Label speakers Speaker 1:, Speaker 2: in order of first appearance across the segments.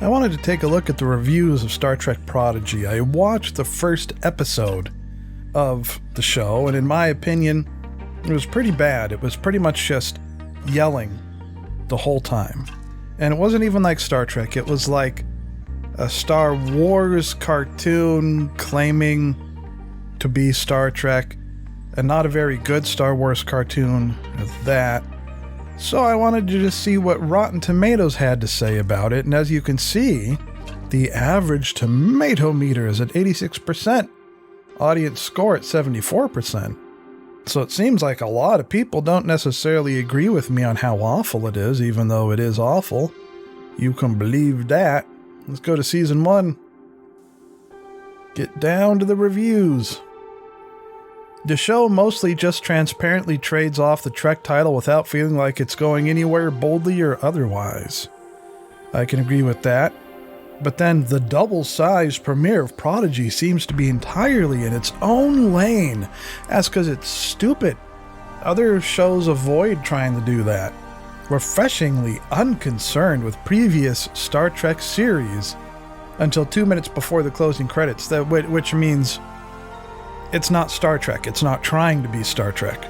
Speaker 1: I wanted to take a look at the reviews of Star Trek Prodigy. I watched the first episode of the show, and in my opinion, it was pretty bad. It was pretty much just yelling the whole time. And it wasn't even like Star Trek. It was like a Star Wars cartoon claiming to be Star Trek, and not a very good Star Wars cartoon at that. So I wanted to just see what Rotten Tomatoes had to say about it, and as you can see, the average tomato meter is at 86%, audience score at 74%. So it seems like a lot of people don't necessarily agree with me on how awful it is, even though it is awful. You can believe that. Let's go to Season 1. Get down to the reviews. The show mostly just transparently trades off the Trek title without feeling like it's going anywhere boldly or otherwise. I can agree with that. But then the double-sized premiere of Prodigy seems to be entirely in its own lane. That's because it's stupid. Other shows avoid trying to do that. Refreshingly unconcerned with previous Star Trek series until 2 minutes before the closing credits, which means it's not Star Trek. It's not trying to be Star Trek.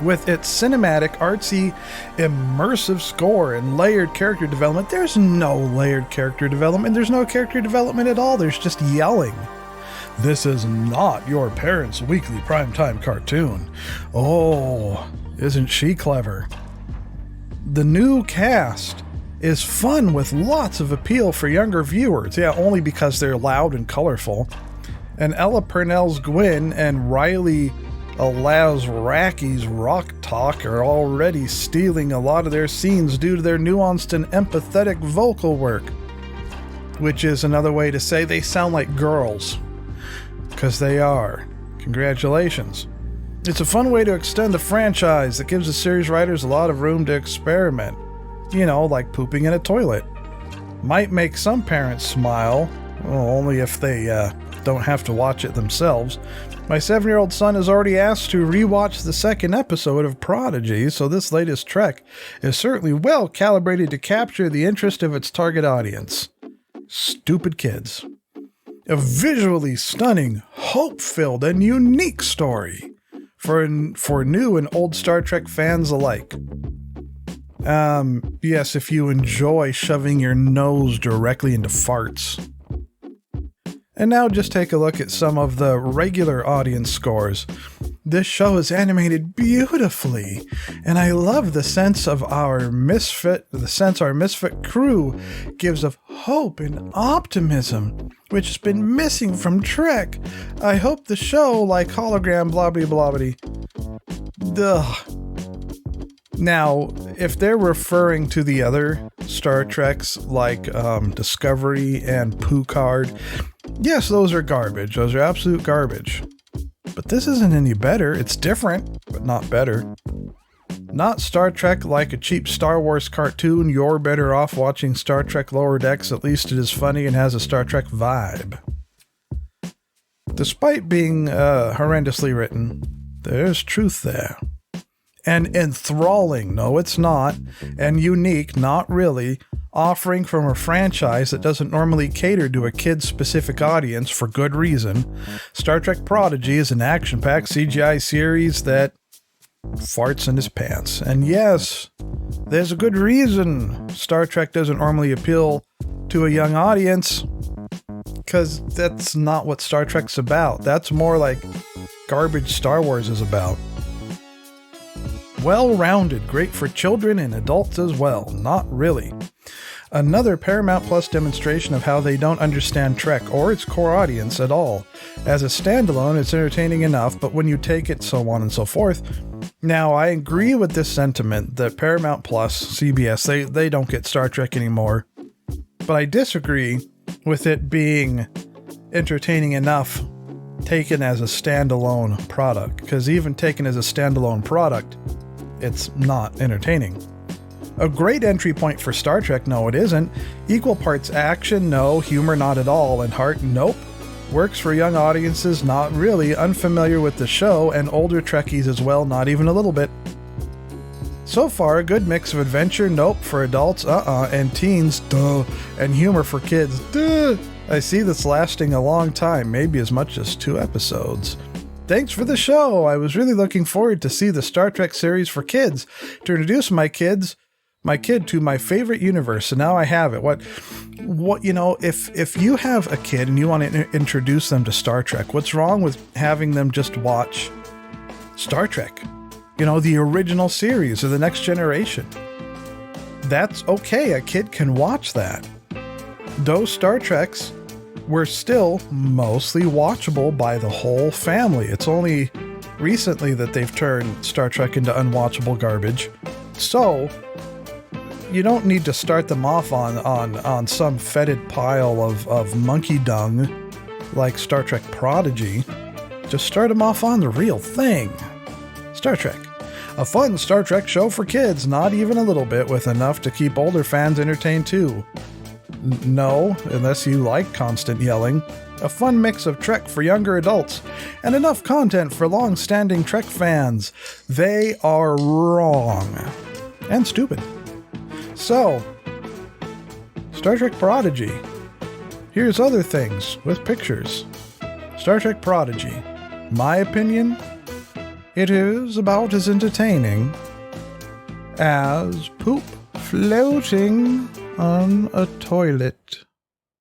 Speaker 1: With its cinematic, artsy, immersive score and layered character development, there's no layered character development. There's no character development at all. There's just yelling. This is not your parents' weekly primetime cartoon. Oh, isn't she clever? The new cast is fun with lots of appeal for younger viewers. Yeah, only because they're loud and colorful. And Ella Purnell's Gwyn and Riley Lazraki's Rock Talk are already stealing a lot of their scenes due to their nuanced and empathetic vocal work. Which is another way to say they sound like girls. Because they are. Congratulations. It's a fun way to extend the franchise that gives the series writers a lot of room to experiment. You know, like pooping in a toilet. Might make some parents smile, well, only if they don't have to watch it themselves. My 7-year-old son has already asked to rewatch the second episode of Prodigy, so this latest Trek is certainly well calibrated to capture the interest of its target audience. Stupid kids. A visually stunning, hope-filled, and unique story for new and old Star Trek fans alike. Yes, if you enjoy shoving your nose directly into farts. And now just take a look at some of the regular audience scores. This show is animated beautifully, and I love the sense our misfit crew gives of hope and optimism, which has been missing from Trek. I hope the show, like hologram blah blah blah blah. Now, if they're referring to the other Star Treks like Discovery and Picard, yes, those are garbage. Those are absolute garbage. But this isn't any better. It's different, but not better. Not Star Trek like a cheap Star Wars cartoon. You're better off watching Star Trek Lower Decks. At least it is funny and has a Star Trek vibe. Despite being horrendously written, there's truth there. And enthralling, no it's not, and unique, not really, offering from a franchise that doesn't normally cater to a kid-specific audience for good reason. Star Trek Prodigy is an action-packed CGI series that farts in his pants. And yes, there's a good reason Star Trek doesn't normally appeal to a young audience, because that's not what Star Trek's about. That's more like garbage Star Wars is about. Well-rounded, great for children and adults as well. Not really. Another Paramount Plus demonstration of how they don't understand Trek or its core audience at all. As a standalone, it's entertaining enough, but when you take it, so on and so forth. Now, I agree with this sentiment that Paramount Plus, CBS, they don't get Star Trek anymore. But I disagree with it being entertaining enough taken as a standalone product. Because even taken as a standalone product, it's not entertaining. A great entry point for Star Trek, no it isn't. Equal parts action, no. Humor, not at all. And heart, nope. Works for young audiences, not really. Unfamiliar with the show, and older Trekkies as well, not even a little bit. So far, a good mix of adventure, nope, for adults, and teens, duh, and humor for kids, duh. I see this lasting a long time, maybe as much as 2 episodes. Thanks for the show. I was really looking forward to see the Star Trek series for kids, to introduce my kid to my favorite universe, and now I have it. What, if you have a kid and you want to introduce them to Star Trek, what's wrong with having them just watch Star Trek? The original series or the Next Generation. That's okay. A kid can watch that. Those Star Treks were still mostly watchable by the whole family. It's only recently that they've turned Star Trek into unwatchable garbage. So you don't need to start them off on some fetid pile of monkey dung like Star Trek Prodigy. Just start them off on the real thing. Star Trek. A fun Star Trek show for kids, not even a little bit, with enough to keep older fans entertained too. No, unless you like constant yelling. A fun mix of Trek for younger adults, and enough content for long-standing Trek fans. They are wrong. And stupid. So, Star Trek Prodigy. Here's other things with pictures. Star Trek Prodigy. My opinion, it is about as entertaining as poop floating on a toilet.